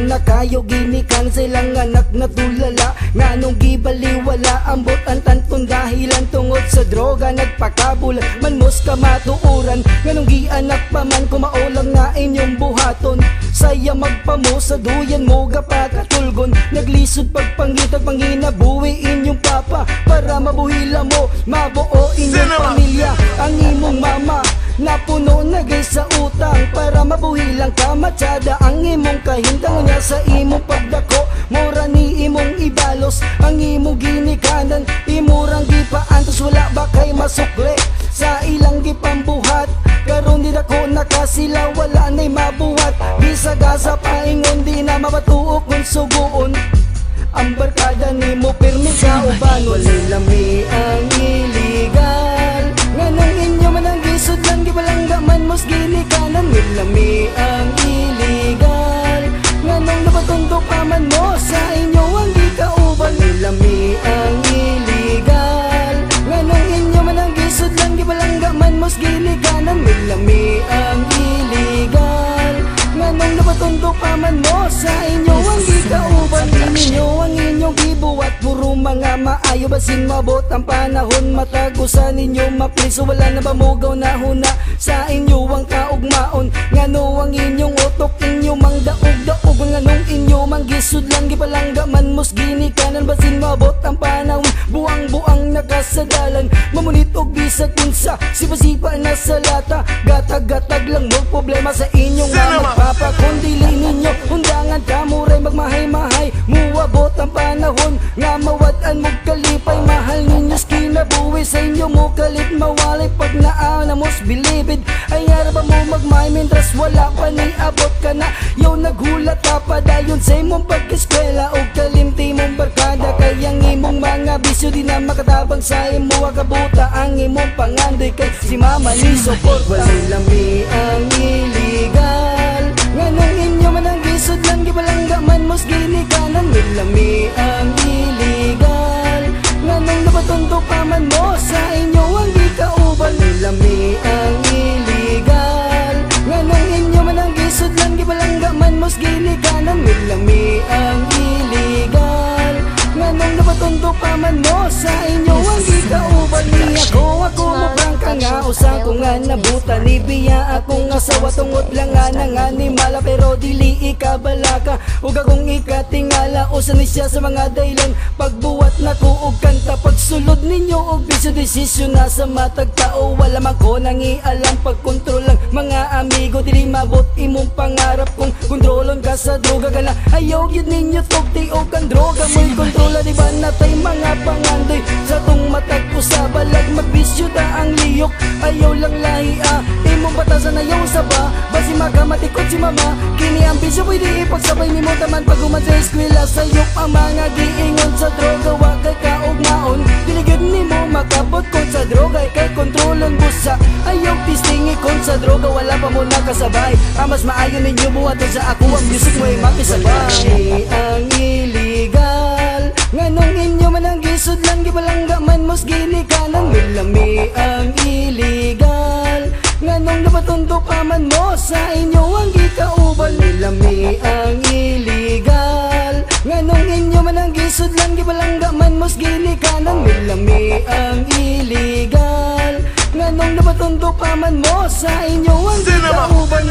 man na kayo ginikan silang anak na tulala. Nganong gibaliwala ambot ang tantong dahilan tungod sa droga nagpakabulan. Manmos ka matuuran nganong gianak pa man kumaulang na inyong buhaton. Saya magpamo sa duyan mo gapakatulgon. Naglisod pagpangitag panginabuhi inyong papa para mabuhila mo mabuo inyong pamilya. Ang imong mama napuno na gay sa utang para mabuhilang ka matsada. Ang imong kahintang niya sa imong pagdako mura ni imong ibalos. Ang imong ginikanan imurang gipaantos wala ba kay masukle sa ilang gipambuhat. Karon di ako nakasila wala na'y mabuhat. Bisaga sa paingon di na mabatuok kung suguon. Ang barkada ni mo pirmi ka ubanon. Walilami ang iligal nganong inyo man ang gisod lang gibalangga man mos ginikanan. Walilami ang iligal nganong napatundo pa man mo sa inyo ang gikauban. Walilami ang iligal nganong inyo man ang gisod lang gibalangga man mos ginikanan. Walilami ang iligal nganong napatundo pa man mo sa inyo ang gikauban. Ninyo ang inyong gibuhat puro mga maayo basin mabot ang panahon matagusan ninyo mapliso. Wala na ba mugaw na huna sa inyo ang kaugmaon. Ngano ang inyong utok inyo mang daog-daog. Nganong inyo mang gisud lang gipalangga man mos ginikanan basin mabot ang panahon. Buang-buang nakasadalan mamunit og bisag unsa sipa-sipa na sa lata. Gatag-gatag lang mo problema sa inyong magpapa. Kundili ninyo undangan kamuray magmahay-mahay. Muabot ang panahon nga mawad-an mo kalipay. Mahal ninyo's kinabuhi sa inyo mo kalit mawalay. Pag naana mo's bilibid ay ara ba mo magmay mentras wala pa ni abot ka na. Yaw naghulat ka pa dayon sa imong pag-eskwela o kalimti mong barkada. Kayang imong mga bisyo di na makatabang sa imo kabuta. Ang imong pangandoy kay si mama ni support. Walilami ang iligal nganong inyo man ang gisod lang gibalangga man mos ginikanan. Walilami ang iligal nganong napatundo pa man mo sa inyo ang gikauban. Walilami ang iligal nganong inyo man ang gisod lang gibalangga man mos ginikanan. Walilami ang iligal nganong napatundo pa man mo sa inyo ang gikauban. Ni ako mukhang ka nga usang ko nga nabuta ni biya akong asawa tungod lang nga nang animala. Pero dili ikabalaka ug akong ikatingala usan ni siya sa mga dahilan. Pagbuwat na ko og kanta pagsulod ninyo og bisyo desisyon na sa matag tao. Wala man ko nang ialam pagkontrol lang mga amigo. Dili mabot imong pangarap kung kontrolon ka sa droga ka na. Ayaw gyud ninyo tugti og ang droga mo'y kontrola. Di ba natay mga pangandoy sa tong matag usabalag magbisyo ta ang liyok. Ayaw lang lahi imong batasan ayaw sa ba basi magamatikot si mama. Kini ang bisyo pwede ipagsabay ni mo taman pag human sa eskwela. Sayop ang mga giingon sa droga wa kay kaugmaon. Diligid ni mo makabot kon sa droga kay kontrolon busa. Ayaw tistingi kon sa droga wala pa mo nakasabay. Mas maayo ninyo buhaton sa ako ang music mo'y makisabay. Ang iligal nganong inyo man ang gisod lang gibalangga man mos ginikanan. Walilami ang iligal nganong napatundo pa man mo sa inyo ang gikauban. Walilami ang iligal nganong inyo man ang gisod lang gibalangga man mos ginikanan. Walilami ang iligal nganong napatundo pa man mo sa inyo ang gikauban.